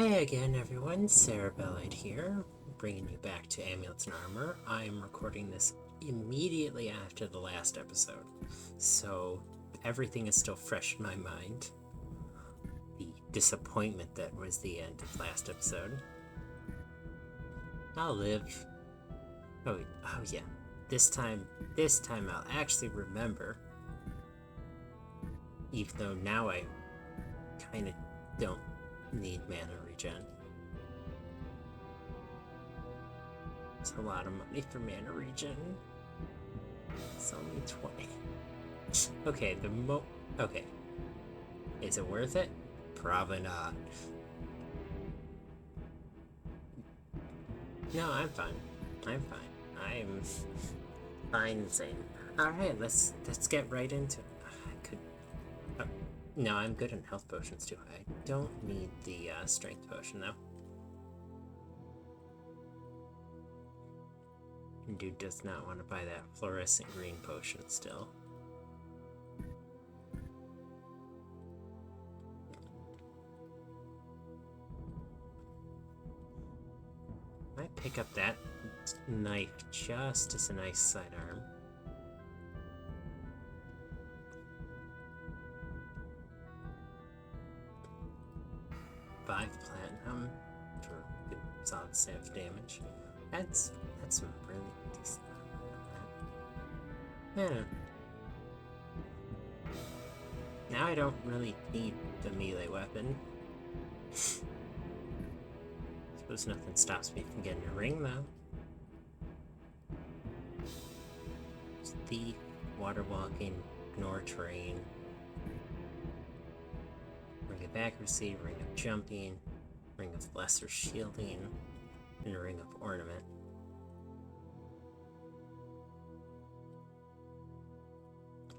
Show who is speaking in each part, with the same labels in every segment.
Speaker 1: Hey again, everyone. Cerebellite here, bringing you back to Amulets and Armor. I'm recording this immediately after the last episode, so everything is still fresh in my mind. The disappointment that was the end of last episode. I'll live. Oh yeah. This time I'll actually remember. Even though now I kind of don't need mana regen. It's a lot of money for mana regen. It's only 20. Okay, okay. Is it worth it? Probably not. No, I'm fine. I'm fine Zane. Alright, let's get right into it. No, I'm good on health potions too. I don't need the strength potion though. Dude does not want to buy that fluorescent green potion still. I pick up that knife just as a nice sidearm. Platinum for good solid save damage. That's really decent. Yeah. Now I don't really need the melee weapon. Suppose nothing stops me from getting a ring though. Thief, water walking, ignore terrain. Ring of accuracy, ring of jumping, ring of lesser shielding, and a ring of ornament.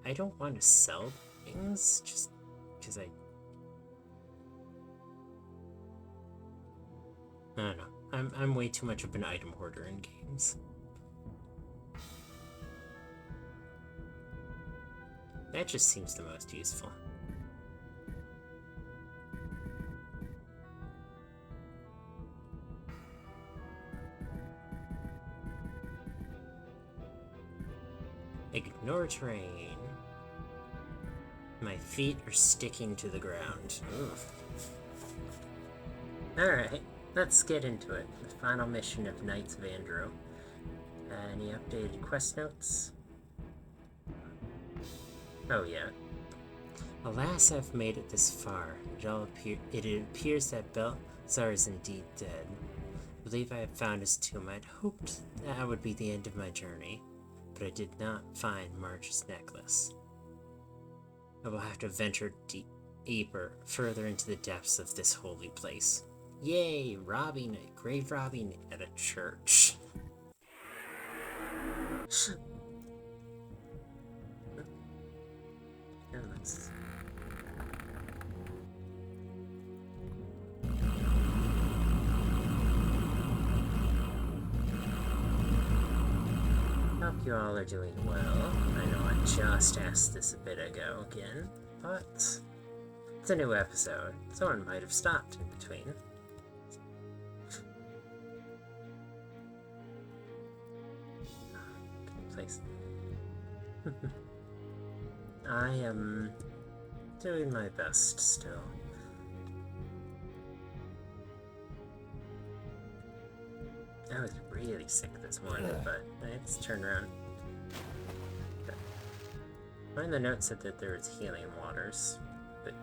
Speaker 1: I don't want to sell things just because I don't know. I'm way too much of an item hoarder in games. That just seems the most useful. Ignore terrain. My feet are sticking to the ground. Alright, let's get into it. The final mission of Knights of Andro. Any updated quest notes? Oh yeah. Alas, I've made it this far. It appears that Belisar is indeed dead. I believe I have found his tomb. I'd hoped that would be the end of my journey, but I did not find March's necklace. I will have to venture deeper, further into the depths of this holy place. Yay! Grave robbing at a church. Hope you all are doing well. I know I just asked this a bit ago again, but it's a new episode. Someone might have stopped in between. Good place. I am doing my best still. I was really sick this morning, but it's turned around. Okay. Find the note said that there was healing waters, but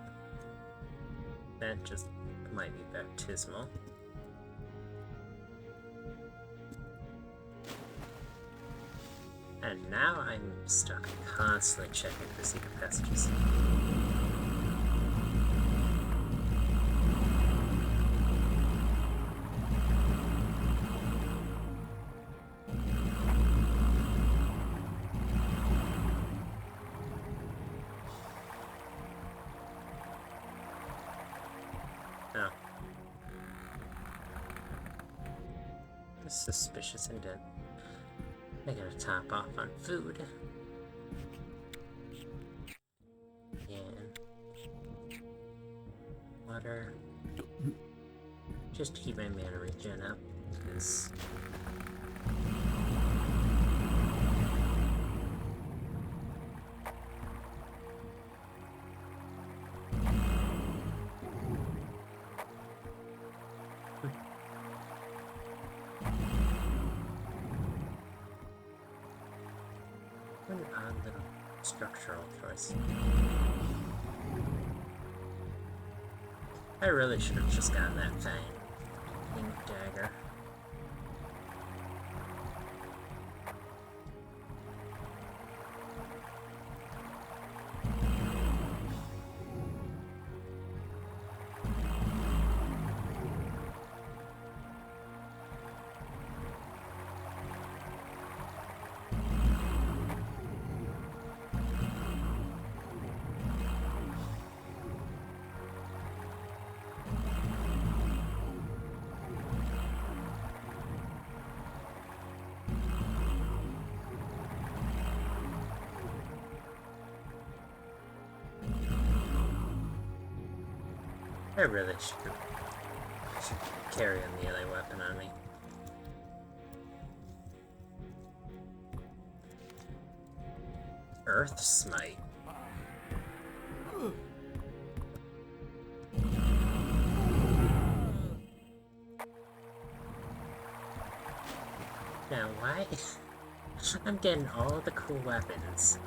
Speaker 1: that just might be baptismal. And now I'm stuck constantly checking for secret passages. Oh. A suspicious indent. I gotta top off on food. And water. Just to keep my mana regen up, because... What an odd little structural choice. I really should have just gotten that ink dagger. I really should carry a melee weapon on me. Earth Smite. Now why? I'm getting all the cool weapons,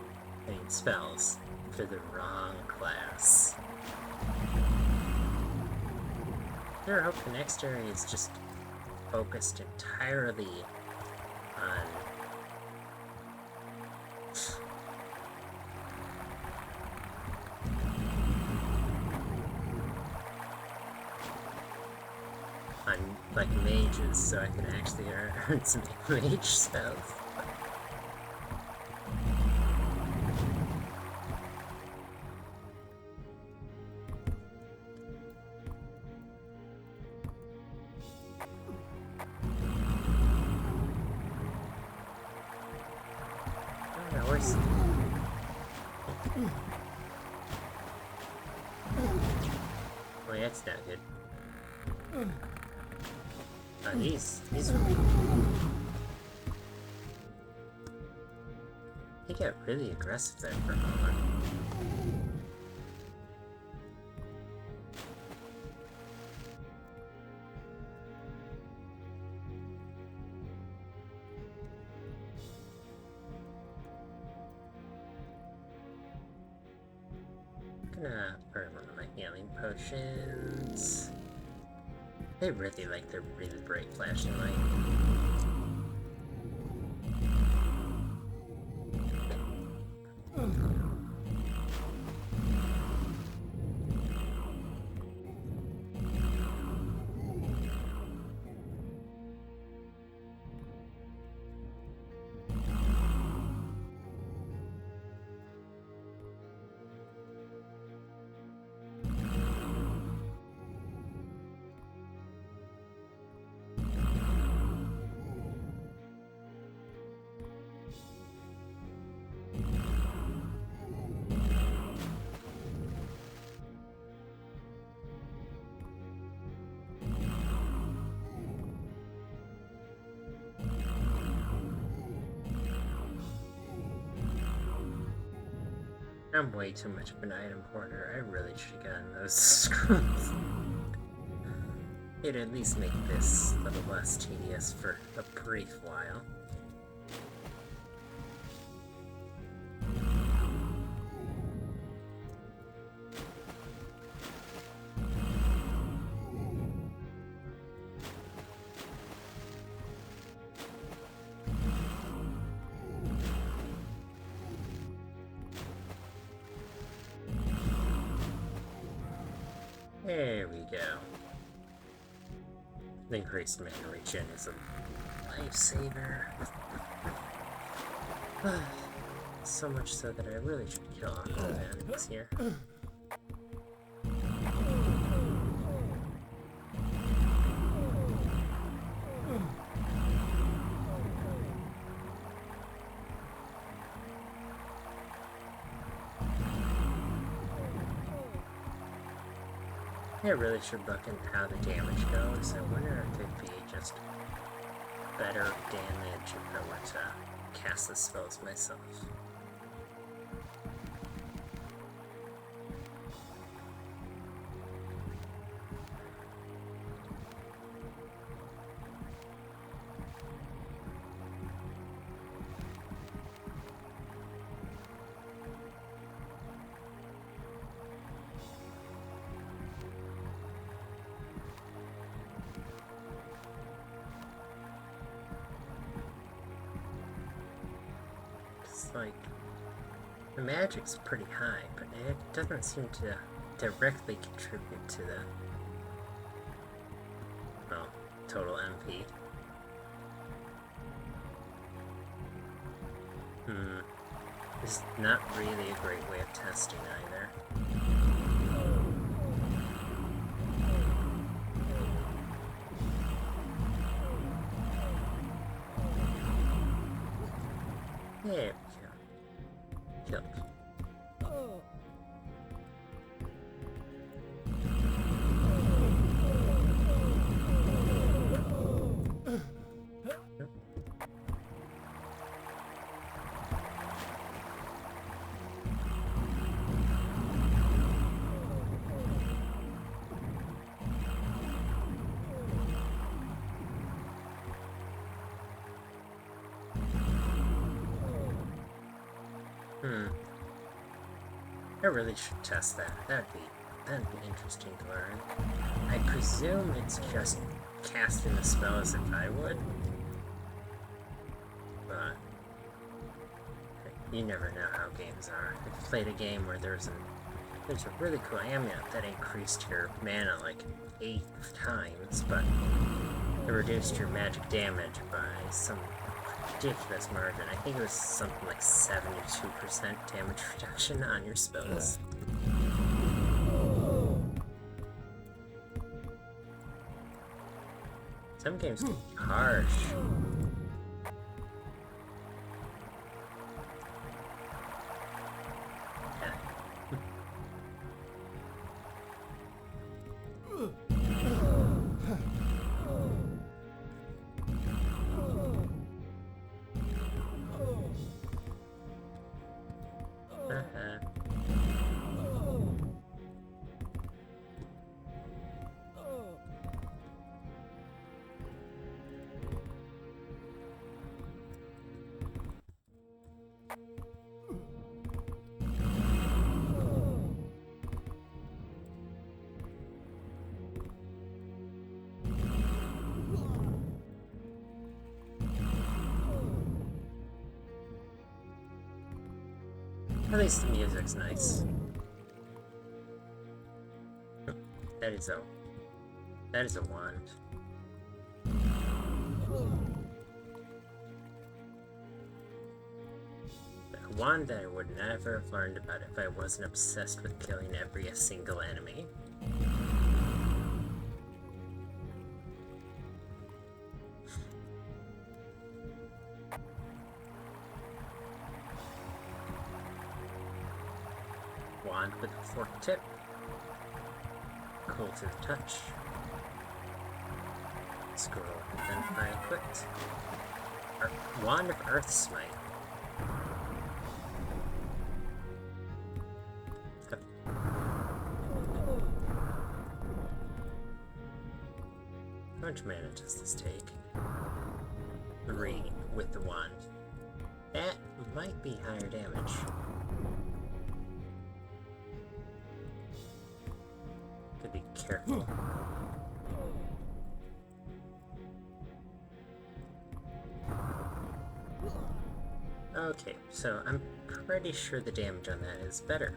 Speaker 1: spells, for the wrong class. I hope the next area is just focused entirely on like mages, so I can actually earn some mage spells. Well, that's not good. Oh, these they get really aggressive there for a moment. Gonna burn one of my healing potions. They really like their really bright flashing light. I'm way too much of an item hoarder. I really should have gotten those scrolls. It'd at least make this a little less tedious for a brief while. There we go. The increased mana regen is a lifesaver. So much so that I really should kill off the enemies here. I really should look into how the damage goes. I wonder if it'd be just better damage if I were to cast the spells myself. Like, the magic's pretty high, but it doesn't seem to directly contribute to the, well, total MP. This is not really a great way of testing either. There we go. Killed. I really should test that. That'd be interesting to learn. I presume it's just casting the spell as if I would. But you never know how games are. I've played a game where there's a really cool amulet that increased your mana like 8 times, but it reduced your magic damage by some ridiculous margin. I think it was something like 72% damage reduction on your spells. Some games can be harsh. At least the music's nice. That is a wand. A wand that I would never have learned about if I wasn't obsessed with killing every single enemy. Wand with a forked tip. Cool to the touch. Scroll identify equipped. Wand of Earth Smite. How much mana does this take? 3 with the wand. That might be higher damage. Gotta be careful. Okay, so I'm pretty sure the damage on that is better.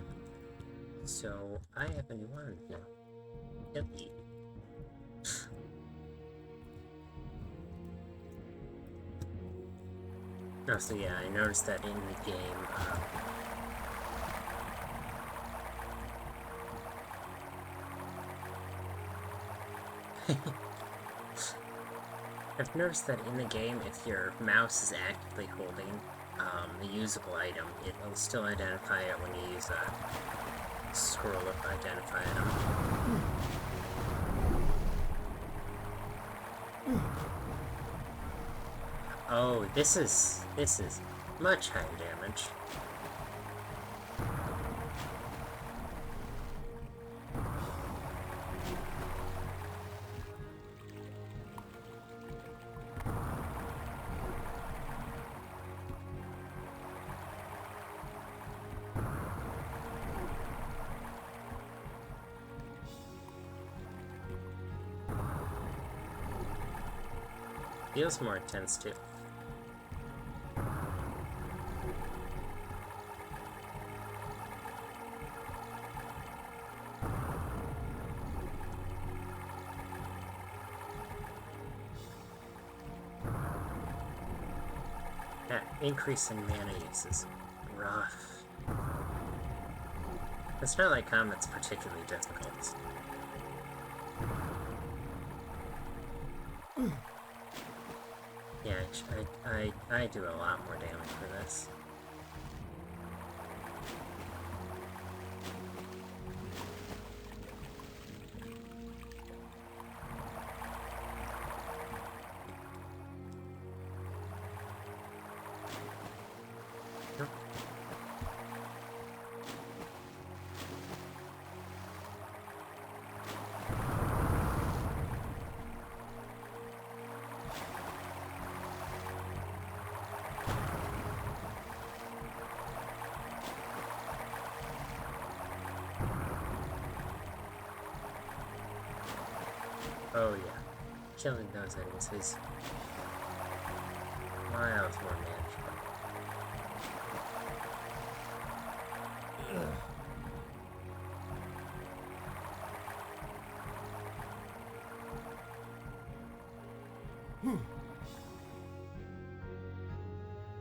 Speaker 1: So I have a new wand now. Yep. Oh, so yeah, I noticed that in the game, I've noticed that in the game, if your mouse is actively holding a usable item, it'll still identify it when you use a scroll up identify item. Oh, this is much higher damage. Feels more intense too. That increase in mana use is rough. It's not like combat's particularly difficult. Yeah, I do a lot more damage for this. Oh yeah, killing those enemies is miles more manageable.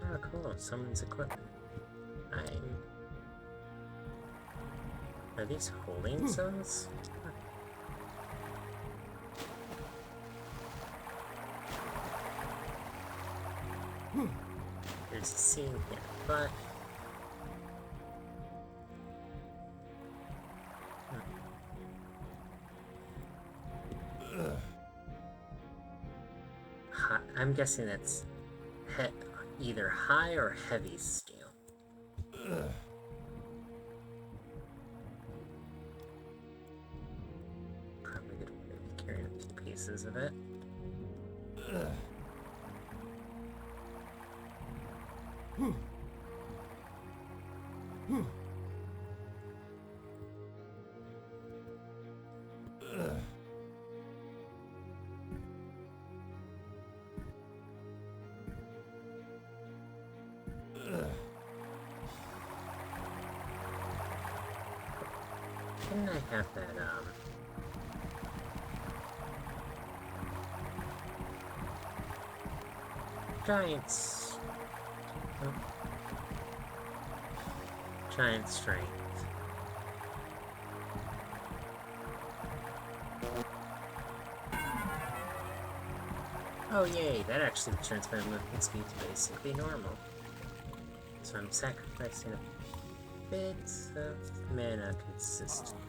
Speaker 1: Oh cool, someone's equipment. Are these holding cells? There's a scene here, but I'm guessing that's either high or heavy steel. Probably gonna be carrying a few pieces of it. Didn't I have that, giant strength. Oh yay, that actually returns my movement speed to basically normal. So I'm sacrificing a bit of mana consistently.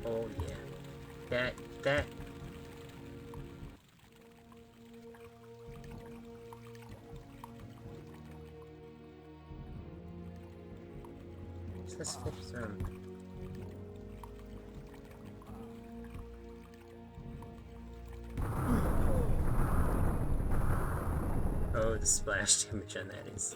Speaker 1: Oh yeah. That what's this fifth room? Oh, the splash damage on that is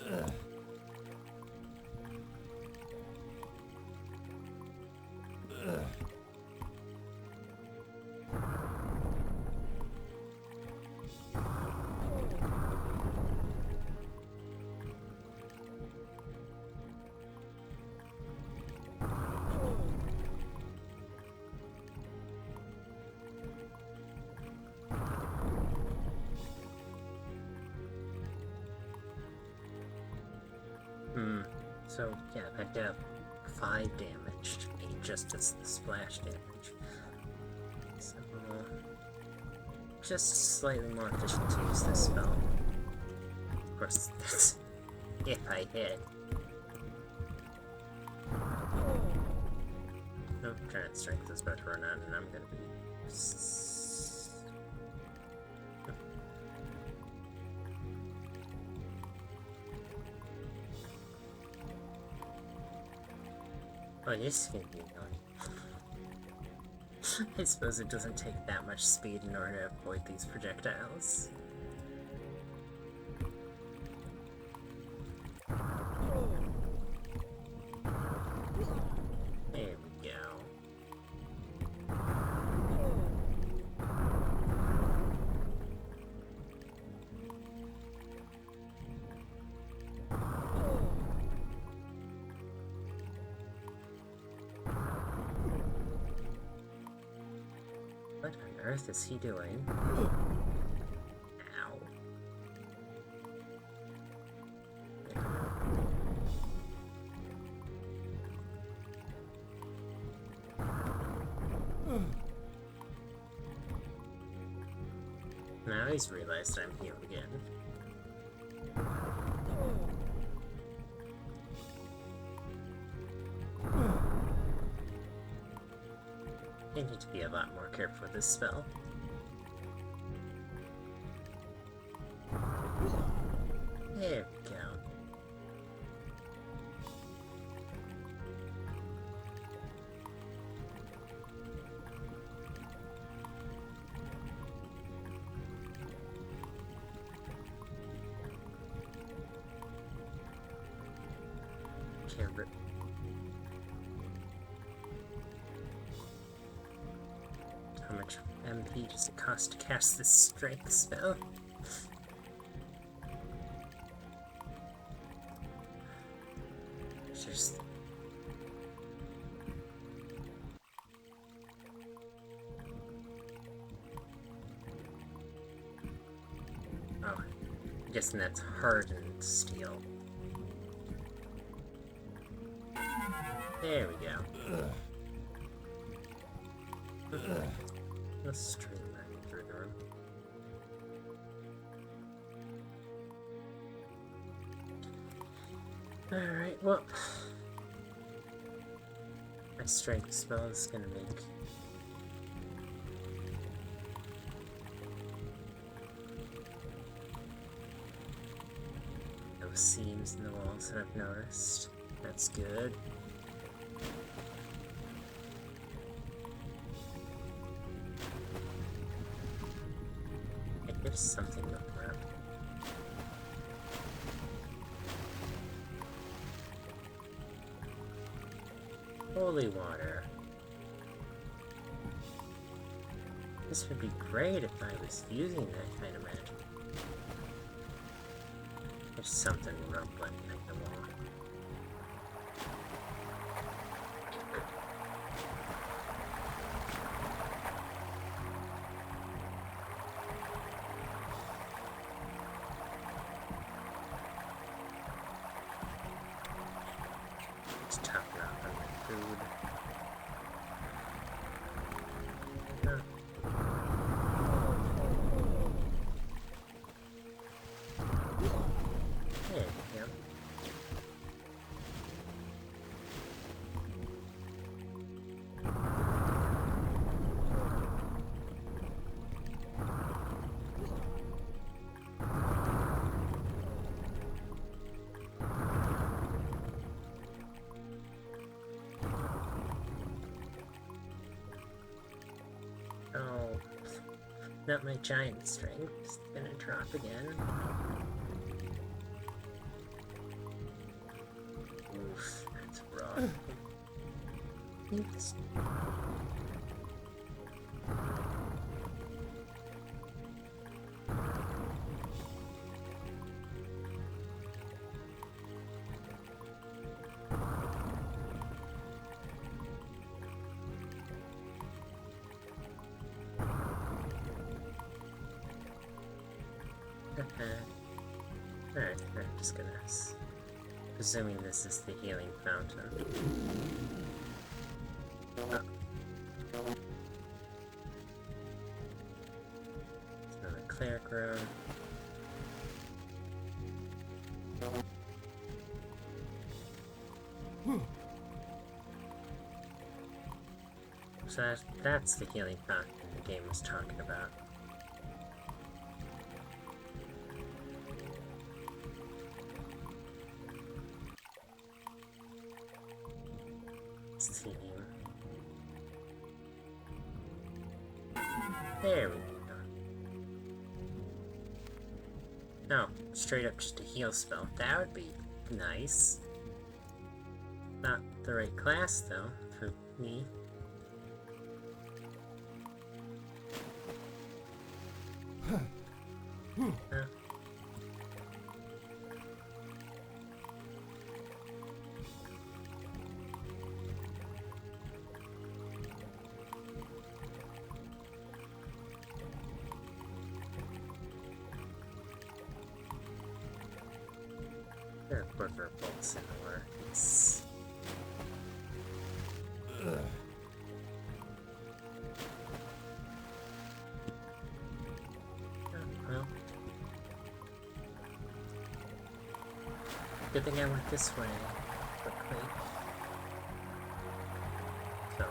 Speaker 1: Hmm. So, yeah, that dealt 5 damage to me, just as the splash damage. So, just slightly more efficient to use this spell. Of course, that's if I hit. Nope, Giant Strength is about to run out, and I'm gonna be... Oh, this is gonna be annoying. I suppose it doesn't take that much speed in order to avoid these projectiles. There we go. What on earth is he doing? Ow. Now he's realized I'm healed again. I need to be a lot more careful with this spell. There we go. Can't How much MP does it cost to cast this strength spell? Just... Oh, I'm guessing that's hardened steel. There we go. Let's streamline through the room. Alright, well... my strength spell is gonna make... no seams in the walls that I've noticed. That's good. There's something up around. Holy water. This would be great if I was using that kind of magic. There's something rumbling at the wall. Topping off on my food. Oh. There we go. Oh, not my giant strength. It's gonna drop again. Oof, that's rough. Oops. Alright, I'm just gonna Presuming this is the healing fountain. Oh. It's another cleric room. So that's the healing fountain the game was talking about. There we go. No, straight up just a heal spell. That would be nice. Not the right class, though, for me. There are quiver bolts in the works. Well, good thing I went this way quickly. So.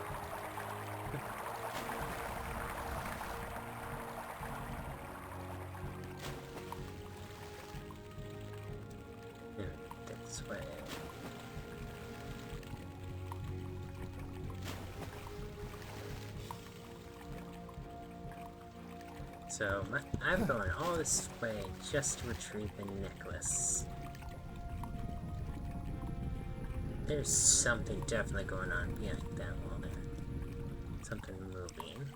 Speaker 1: This way. So, I'm going all this way just to retrieve the necklace. There's something definitely going on behind that wall there. Something moving.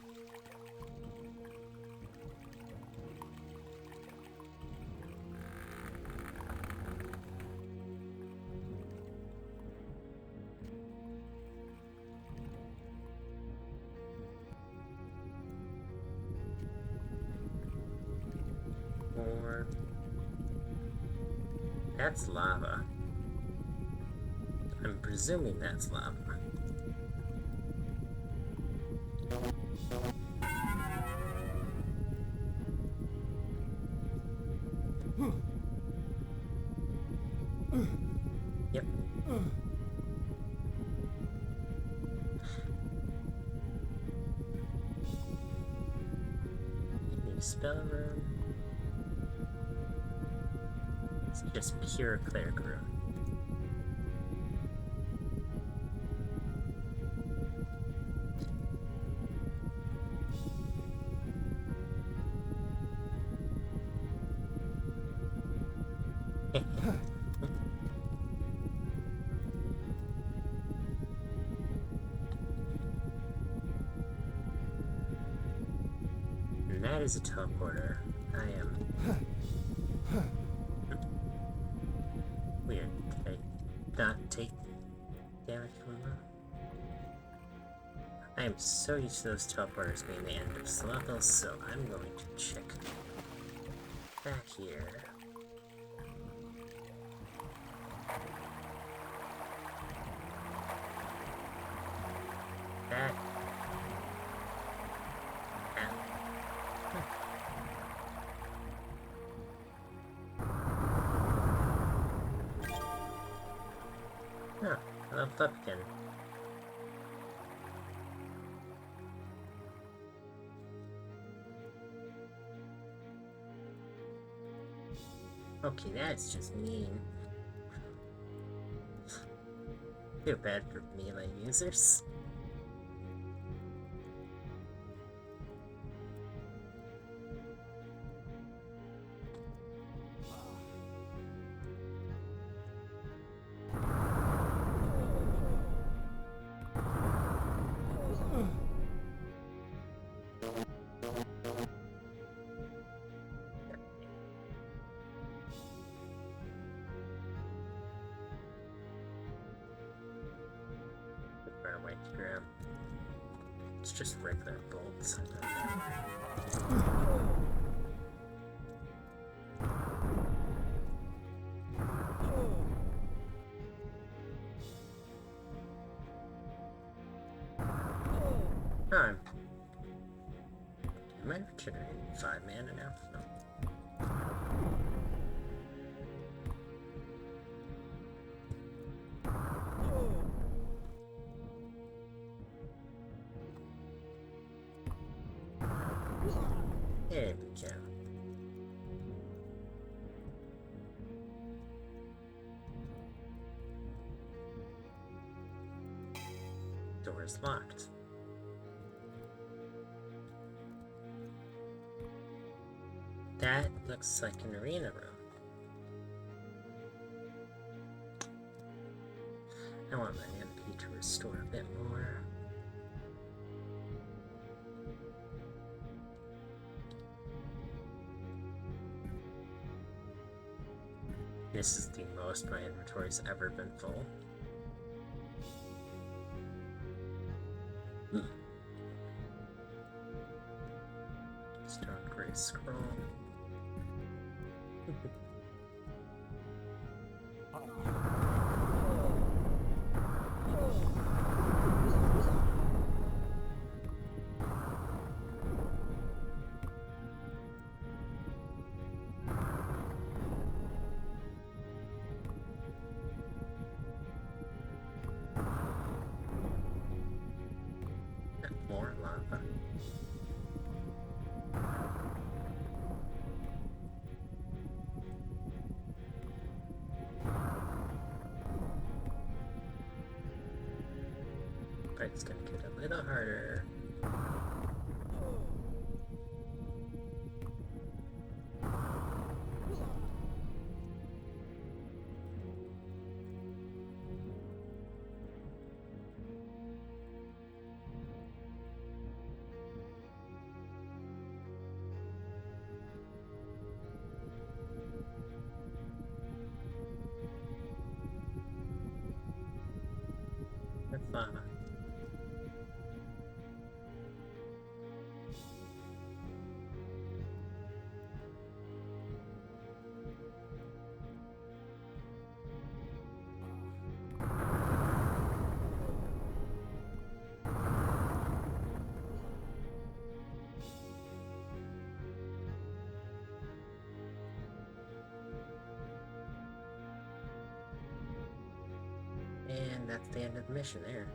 Speaker 1: Or that's lava. I'm presuming that's lava. Yep. New spell room. It's just pure cleric room. And that is a teleporter. I am... Weird. Did I not take damage from them? I am so used to those teleporters being the end of levels, so I'm going to check back here. That... Huh, I leveled up again. Okay, that's just mean. Feel bad for melee users. Way to grab. It's just regular bolts. I regenerating 5 mana now? No. There we go. Door is locked. That looks like an arena room. I want my MP to restore a bit more. This is the most my inventory's ever been full. Stone Gray Scroll. More lava. But it's gonna get a little harder. With lava. And that's the end of the mission there.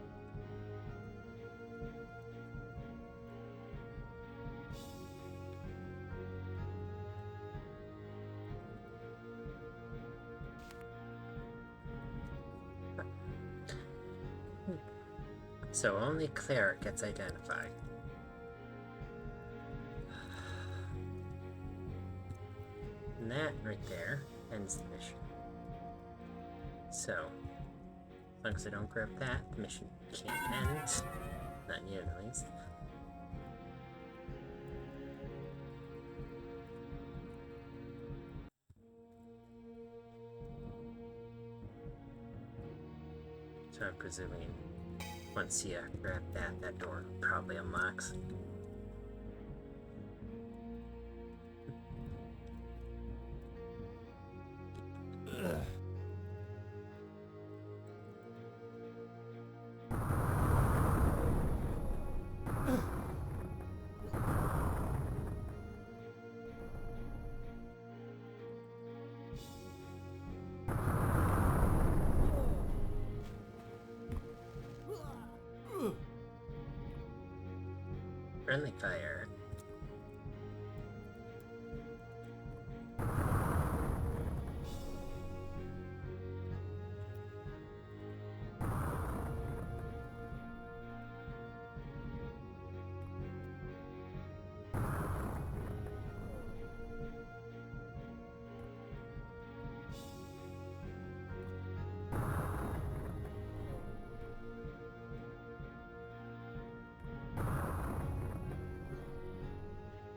Speaker 1: So only Cleric gets identified. And that right there ends the mission. So, as long as I don't grab that, the mission can't end. Not yet, at least. So I'm presuming once you grab that, that door probably unlocks. Friendly fire.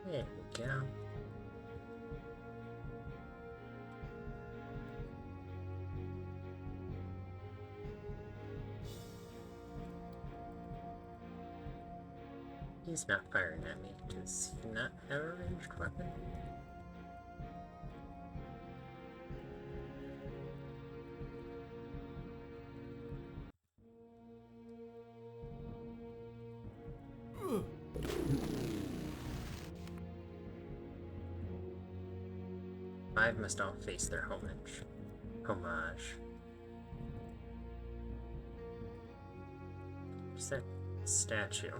Speaker 1: There we go. He's not firing at me. Does he not have a ranged weapon? 5 must all face their homage. What's that statue?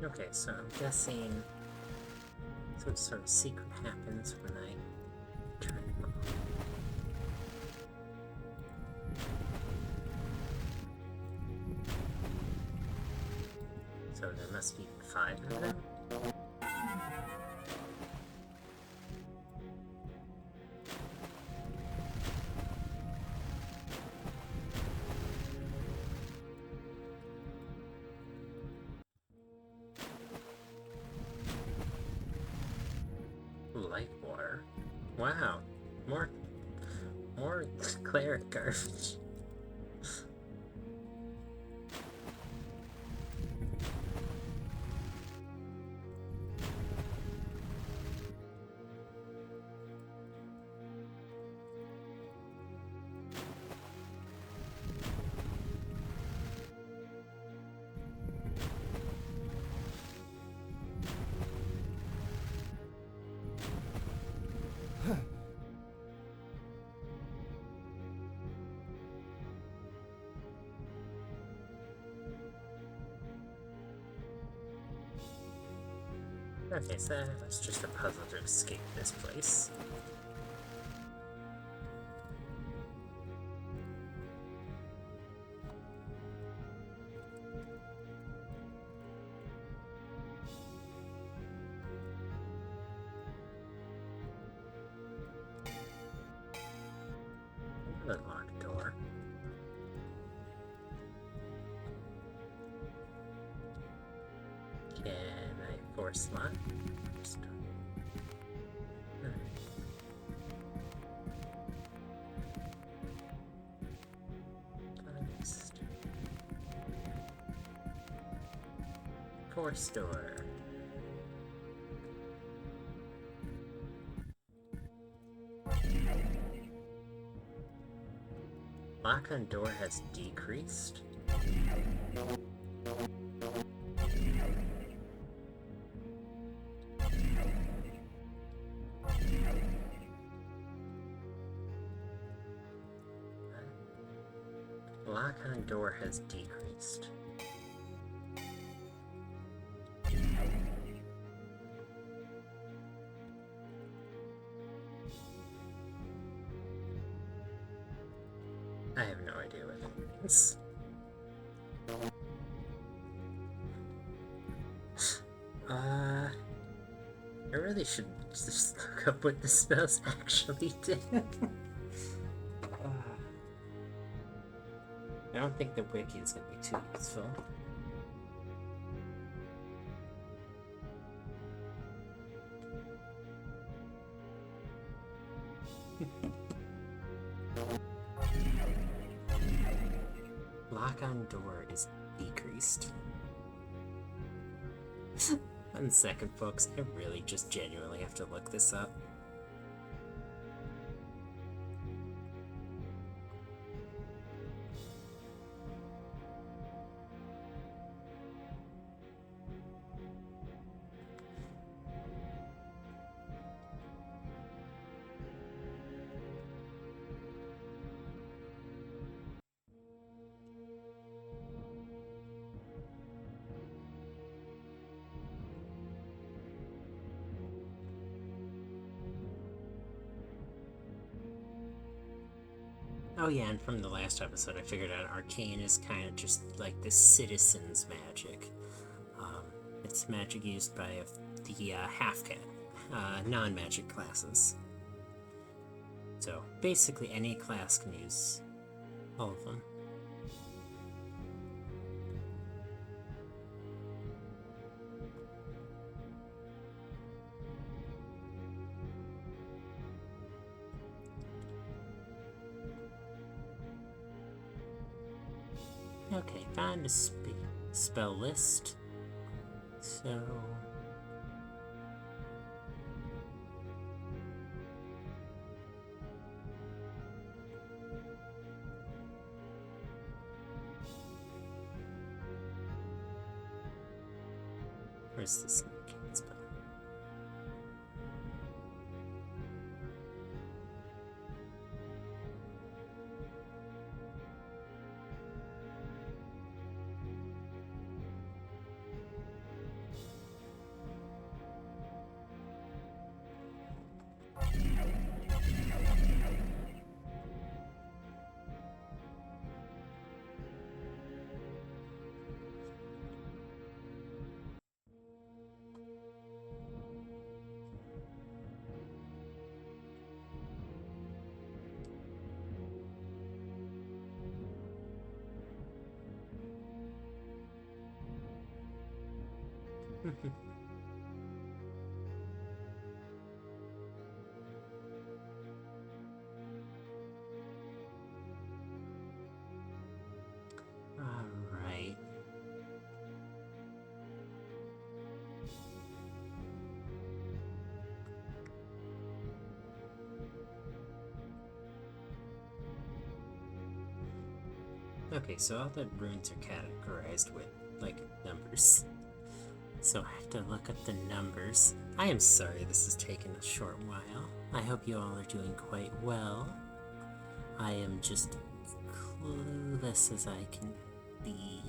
Speaker 1: Okay, so I'm guessing some sort of secret happens when I turn it on. So there must be 5 of them? Light water. Wow. More cleric garbage. Okay, so it's just a puzzle to escape this place. Another locked door. Can I force lock? Force door. Lock on door has decreased. Lock on door has decreased. I have no idea what that means. I really should just look up what the spells actually did. I don't think the wiki is going to be too useful. Lock on door is decreased. 1 second, folks. I really just genuinely have to look this up. Oh yeah, and from the last episode I figured out arcane is kind of just like the citizen's magic. It's magic used by the half-cat. non-magic classes. So basically any class can use all of them. Okay, found a spell list. So... where's this spell? Alright. Okay, so all the runes are categorized with, like, numbers. So I have to look up the numbers. I am sorry this has taken a short while. I hope you all are doing quite well. I am just clueless as I can be.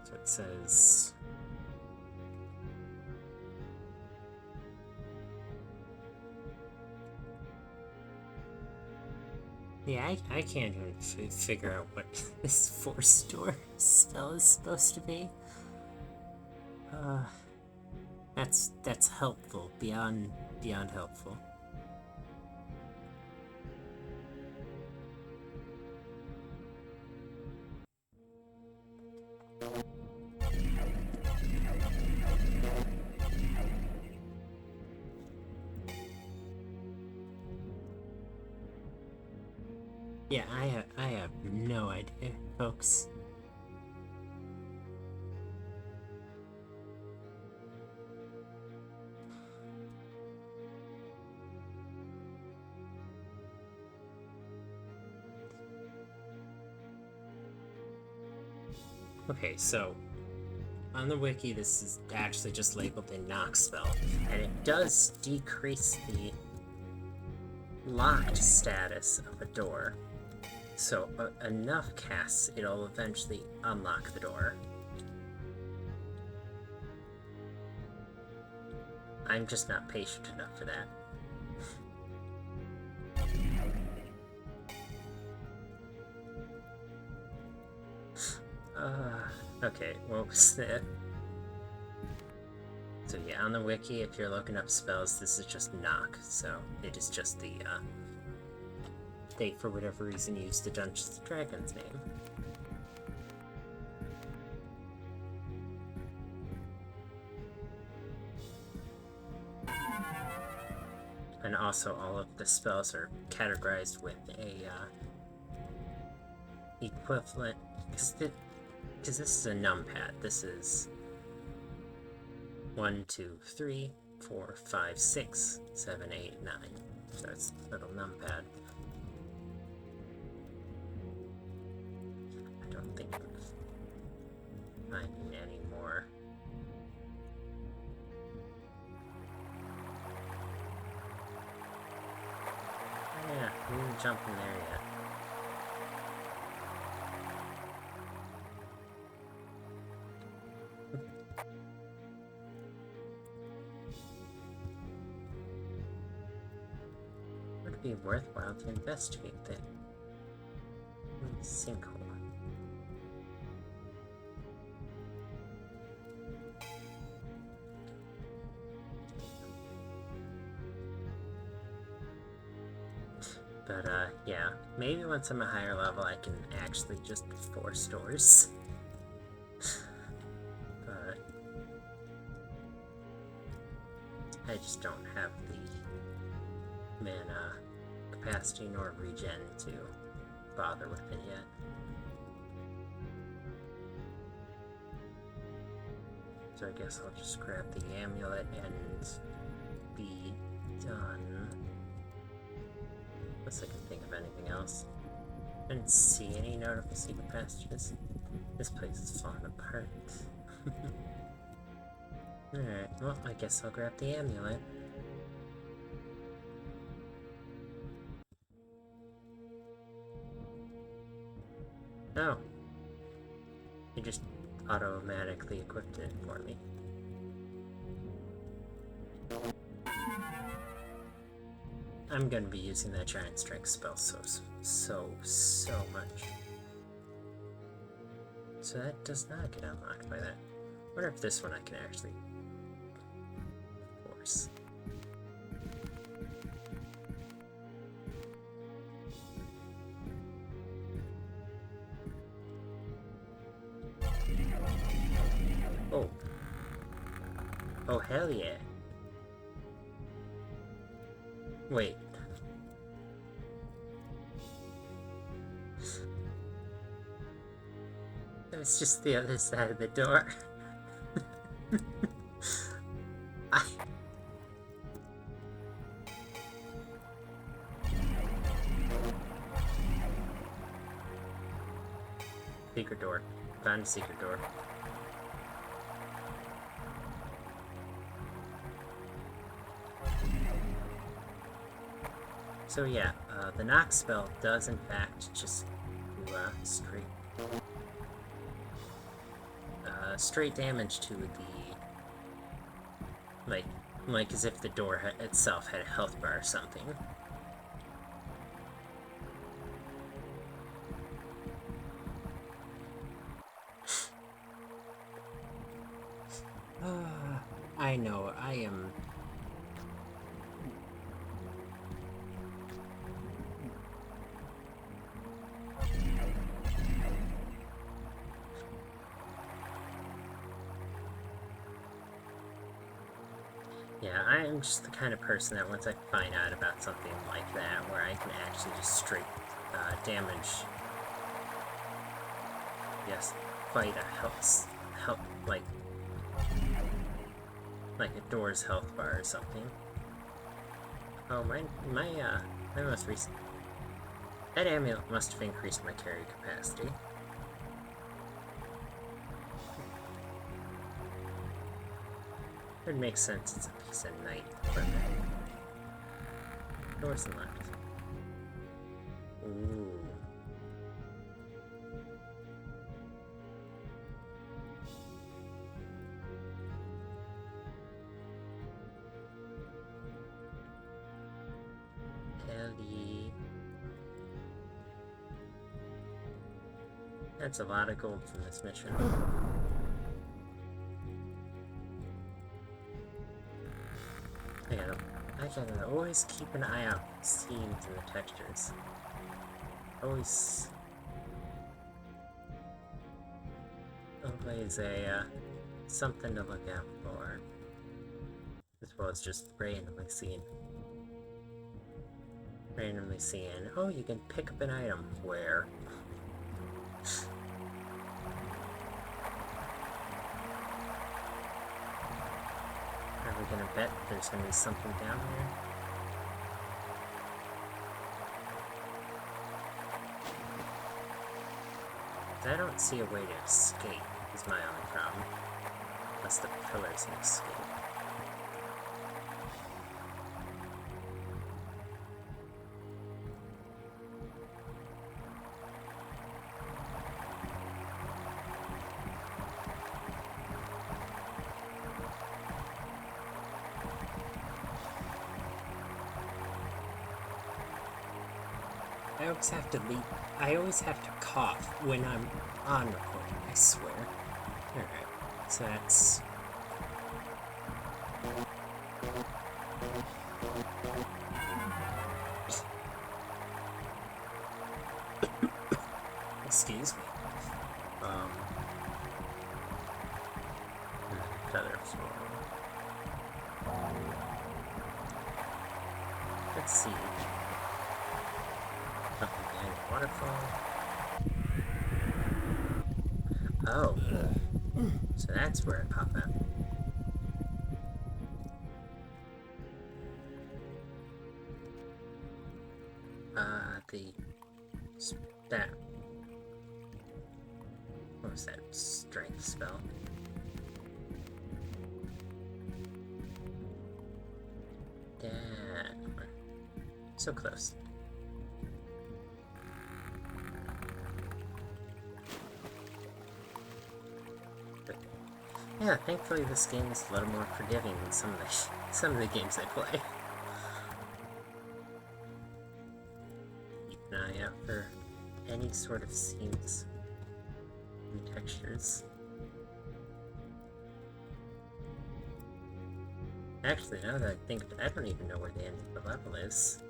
Speaker 1: So it says... yeah, I can't even figure out what this force door spell is supposed to be. That's helpful, beyond helpful. Yeah, I have no idea, folks. Okay, so on the wiki this is actually just labeled a knock spell, and it does decrease the locked status of a door. So enough casts, it'll eventually unlock the door. I'm just not patient enough for that. Okay, what was that? So yeah, on the wiki, if you're looking up spells, this is just knock, so it is just the, they, for whatever reason, use the Dungeons & Dragons name. And also, all of the spells are categorized with a, equivalent, because this is a numpad. This is 1, 2, 3, 4, 5, 6, 7, 8, 9. So it's a little numpad. I don't think I'm finding any more. Oh yeah, we didn't jump in there yet. Would it be worthwhile to investigate that? Sinkhole. But, yeah. Maybe once I'm a higher level, I can actually just force doors. But I just don't have the mana capacity nor regen to bother with it yet. So I guess I'll just grab the amulet and be done. Unless I can think of anything else. I didn't see any notable secret passages. This place is falling apart. Alright, well, I guess I'll grab the amulet. Oh. You just automatically equipped it for me. I'm gonna be using that giant strength spell so much. So that does not get unlocked by that. I wonder if this one I can actually force. Oh. Oh, hell yeah. Wait. It's just the other side of the door. Secret door. Found a secret door. So yeah, the knock spell does in fact just do straight damage to the, like as if the door itself had a health bar or something. I know, I am... Yeah, I am just the kind of person that once I find out about something like that, where I can actually just straight damage, yes, fight a health, like a door's health bar or something. Oh, my most recent... That amulet must have increased my carry capacity. It would make sense, it's a piece of night equipment. Doors unlocked. Ooh. Helly. That's a lot of gold from this mission. I gotta always keep an eye out for seams and the textures. Always something to look out for. As well as just randomly seeing, oh, you can pick up an item. Where? Are we gonna bet there's gonna be something down there? I don't see a way to escape, is my only problem. Unless the pillars can escape. I always have to leap I always have to cough when I'm on recording, I swear. Alright, so that's... Excuse me. Feather fall. Let's see. Nothing behind the waterfall. Oh. So that's where it popped up. That. What was that strength spell? That one. So close. But yeah, thankfully this game is a little more forgiving than some of the games I play. Keep an eye out for any sort of seams and textures. Actually, now that I think of it, I don't even know where the end of the level is.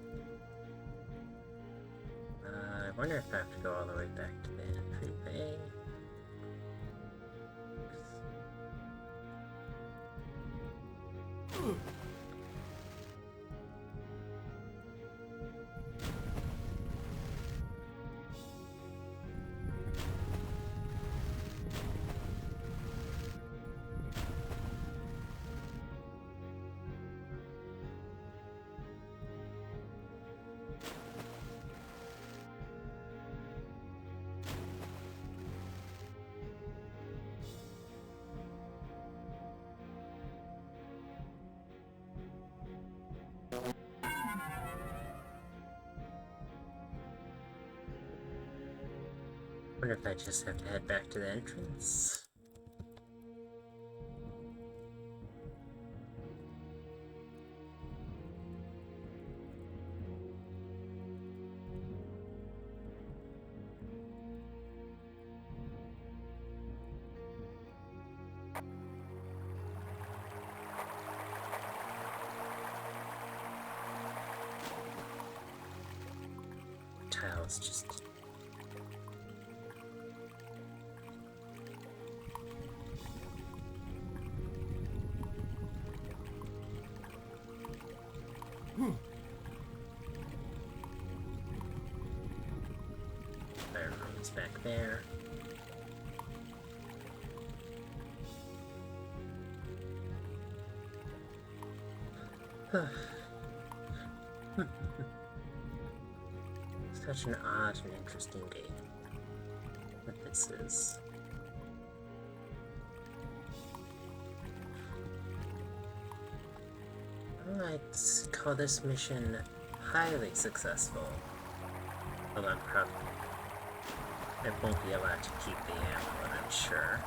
Speaker 1: I wonder if I have to go all the way back to the entryway. Wonder if I just have to head back to the entrance. Tiles just... Fire room's back there. Such an odd and interesting game. What this is. I'd call this mission highly successful. Although I'm probably... I won't be allowed to keep the amulet, I'm sure.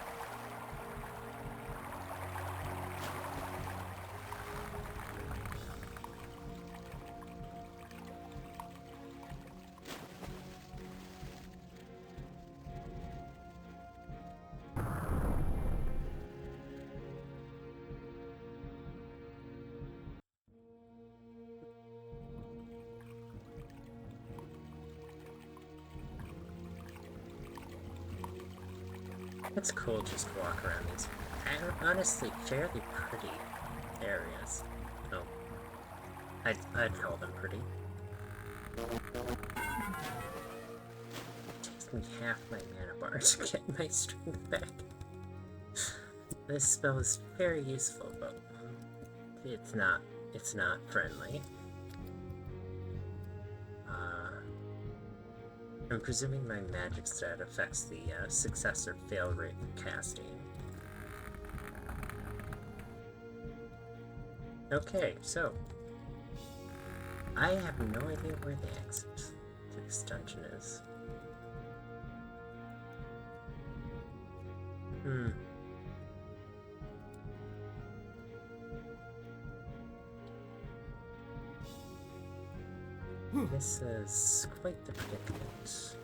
Speaker 1: It's cool just to walk around these, honestly, fairly pretty areas. Oh, I'd call them pretty. It takes me half my mana bar to get my strength back. This spell is very useful, but it's not friendly. I'm presuming my magic stat affects the success or fail rate of casting. Okay, so I have no idea where the exit to this dungeon is. This is quite the predicament.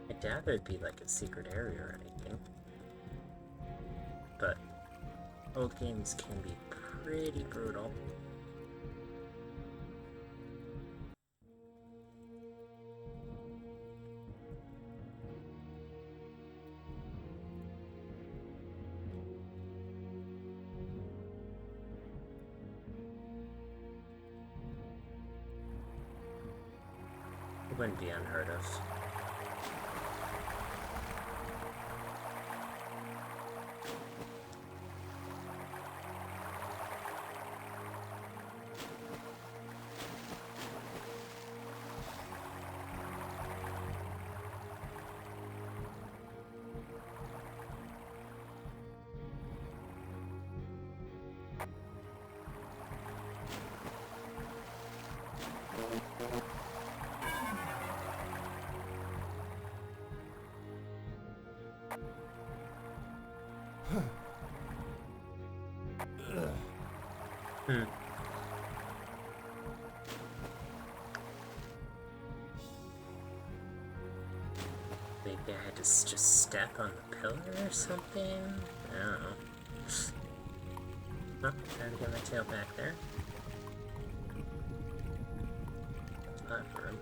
Speaker 1: I doubt there'd be like a secret area or anything. But old games can be pretty brutal. It wouldn't be unheard of. Maybe I had to just step on the pillar or something? I don't know. Oh, trying to get my tail back there. Platform.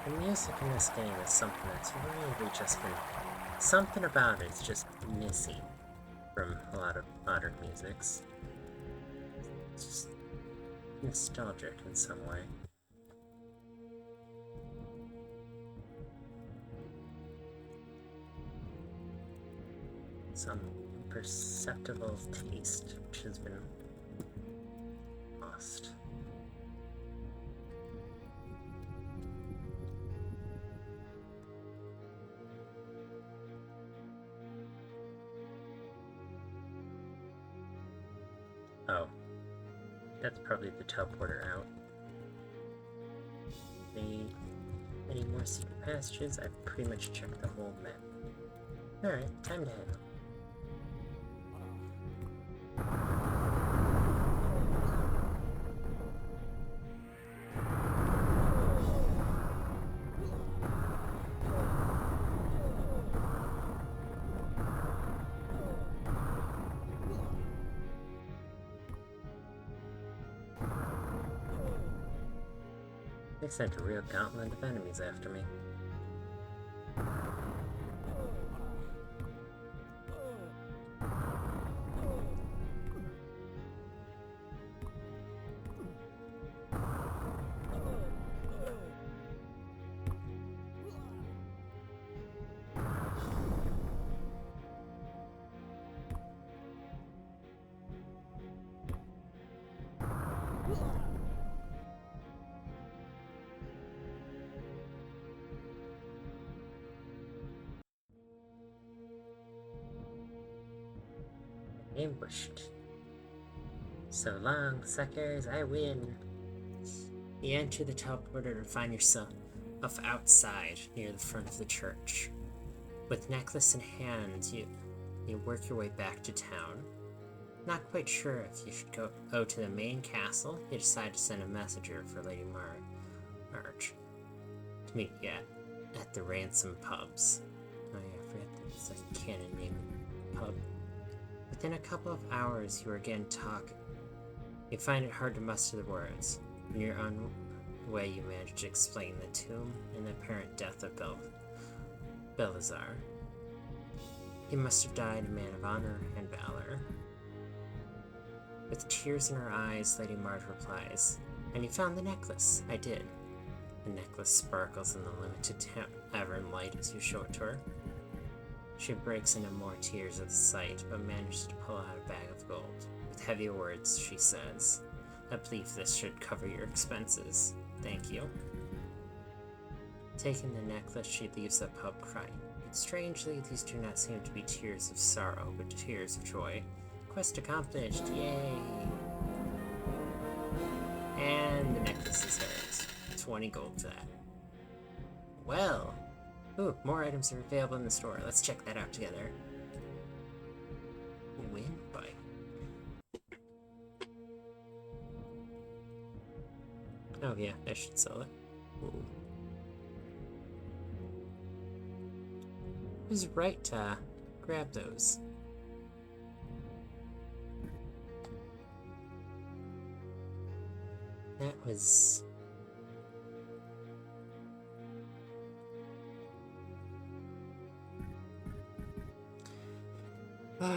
Speaker 1: The music in this game is something that's really just been... Something about it's just missing from a lot of modern musics. It's just nostalgic in some way. Some perceptible taste which has been lost. Oh, that's probably the teleporter out. Any more secret passages? I've pretty much checked the whole map. Alright, time to head out. They sent a real gauntlet of enemies after me. Ambushed. So long, suckers, I win. You enter the teleporter and find yourself outside near the front of the church. With necklace in hand, you work your way back to town. Not quite sure if you should go to the main castle, you decide to send a messenger for Lady March to meet you at the Ransom Pubs. Oh yeah, I forget that it's a canon name pub. Within a couple of hours, you again talk. You find it hard to muster the words. In your own way, you manage to explain the tomb and the apparent death of Belisar. He must have died a man of honor and valor. With tears in her eyes, Lady Marge replies, "And you found the necklace?" "I did." The necklace sparkles in the limited tavern light as you show it to her. She breaks into more tears at the sight, but manages to pull out a bag of gold. With heavy words, she says, "I believe this should cover your expenses. Thank you." Taking the necklace, she leaves the pub crying. You Strangely, these do not seem to be tears of sorrow, but tears of joy. Quest accomplished, yay! And the necklace is hers. 20 gold for that. Well, ooh, more items are available in the store. Let's check that out together. Windbite. Oh yeah, I should sell it. Ooh. Who's right to grab those? That was...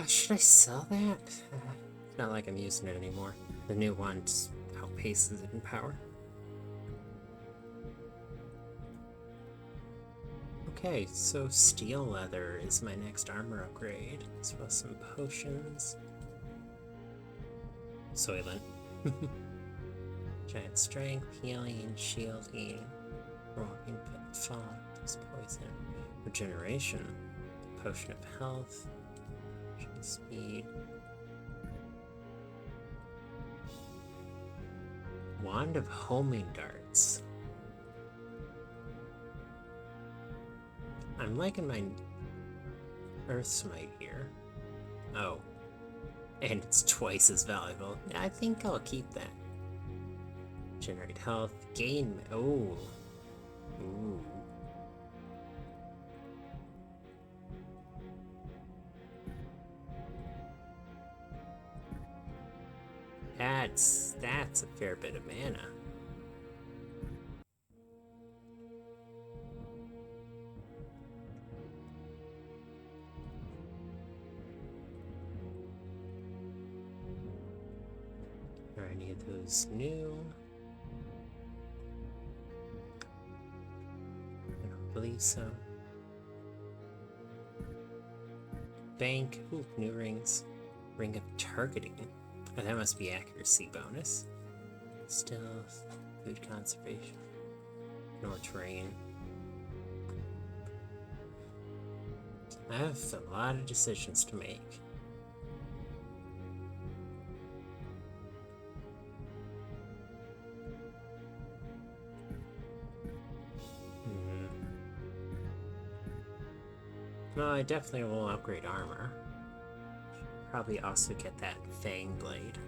Speaker 1: should I sell that? It's not like I'm using it anymore. The new one just outpaces it in power. Okay, so steel leather is my next armor upgrade, as well as some potions. Soylent. Giant strength, healing, shielding, walking, but fog, poison, regeneration, potion of health, potion of speed, wand of homing darts. I'm liking my Earth Smite here. Oh. And it's twice as valuable. I think I'll keep that. Generate health. Gain... Oh. Ooh. That's a fair bit of mana. Are any of those new? I don't believe so. Bank. Ooh, new rings. Ring of targeting. Oh, that must be accuracy bonus. Stealth. Food conservation. Nor terrain. I have a lot of decisions to make. No, I definitely will upgrade armor. Probably also get that Fang Blade.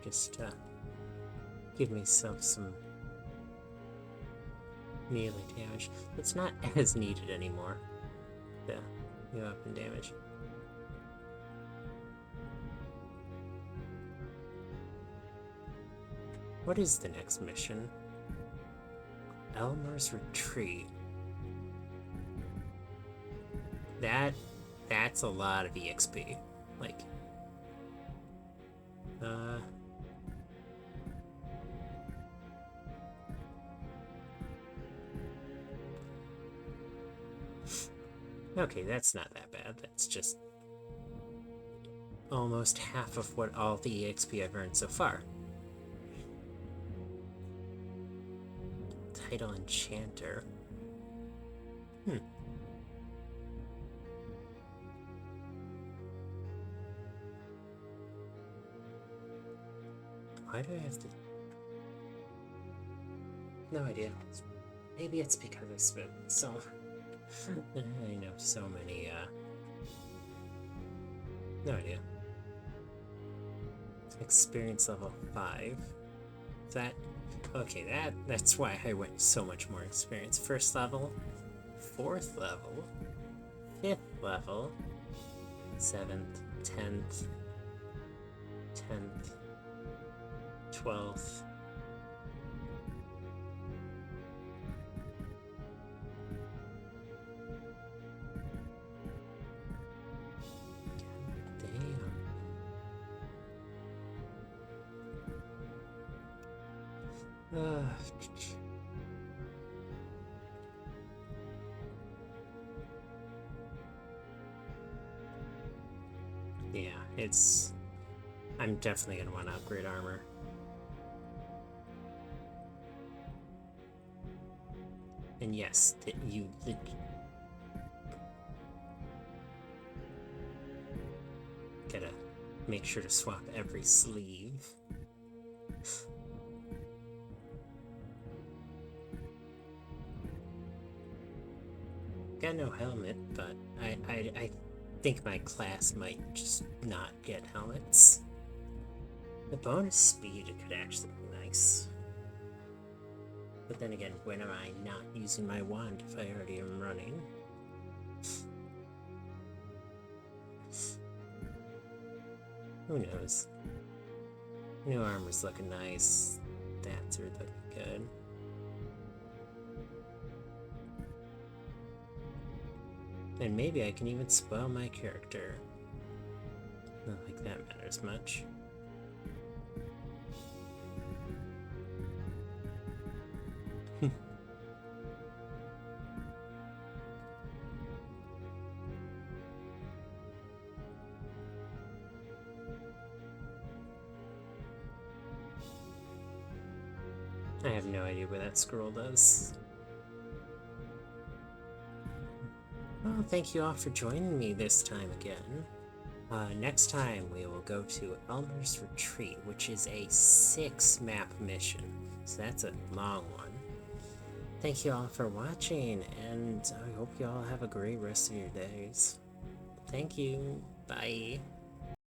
Speaker 1: Just to give myself some melee damage. It's not as needed anymore. The new weapon damage. What is the next mission? Elmer's Retreat. That's a lot of EXP. Like, okay, that's not that bad. That's just almost half of what all the EXP I've earned so far. Title Enchanter. Why do I have to... No idea. Maybe it's because I spent so... I know so many, No idea. Experience level 5. Is that... Okay, that's why I went so much more experience. First level, 4th level, 5th level, 7th, 10th, 10th, 12th. Damn. Yeah, it's... I'm definitely gonna want to upgrade armor. And yes, Make sure to swap every sleeve. Got no helmet, but I think my class might just not get helmets. The bonus speed could actually be nice. But then again, when am I not using my wand if I already am running? Who knows? New armor's looking nice. Stats are looking good. And maybe I can even spoil my character. Not like that matters much. I have no idea what that scroll does. Well, thank you all for joining me this time again. Next time we will go to Elmer's Retreat, which is a 6-map mission. So that's a long one. Thank you all for watching, and I hope you all have a great rest of your days. Thank you. Bye.